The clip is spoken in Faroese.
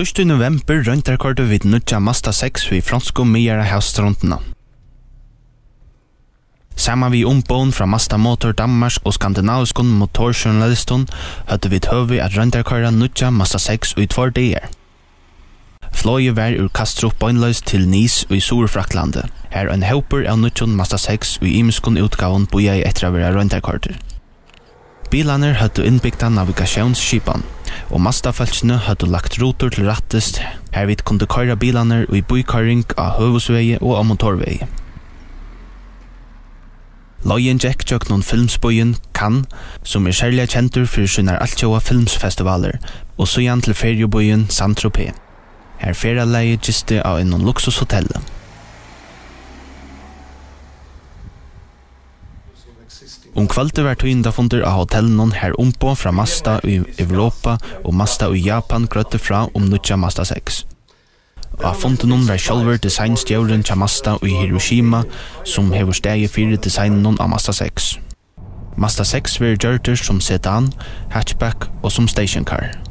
Sust i november røyntarkortet vid nutja Mazda 6 vid fransko myara havstrondena. Saman vi ombån fra Mazda Motor Danmark og skandinaviskon motorjournaliston høtte vi høvi at røyntarkortet nutja Mazda 6 i 2 dager. Fløye var ur Kastrup bøynløys til Nis og i Storfraklandet. Her en hauper av nutjon Mazda 6 og i imiskon utgaven boja i etter av røyntarkortet. Bilaner høtte innbygda navigasjonsskipan, og Mazda-fæltsene høtte lagt ruter til rattest, hervid kunde køyra bilaner og i bøykøring av høvesvei og av motorvei. Løyen Jack tjøk noen filmsbøyen Cannes, som særlig kjentur for sine altkjøa filmsfestivaler, og søyan til feriebøyen Saint-Tropez. Her ferialeie giste av en luksushotellet. Kvalitet var tøyndafunder av hotellen her ombå fra Mazda i Europa og Mazda i Japan grøtte fra nutja Mazda 6. Av fundet var sjølver designstjøren til Mazda i Hiroshima som hever steg fire designen av Mazda 6. Mazda 6 var gjørter som sedan, hatchback og som stationcar.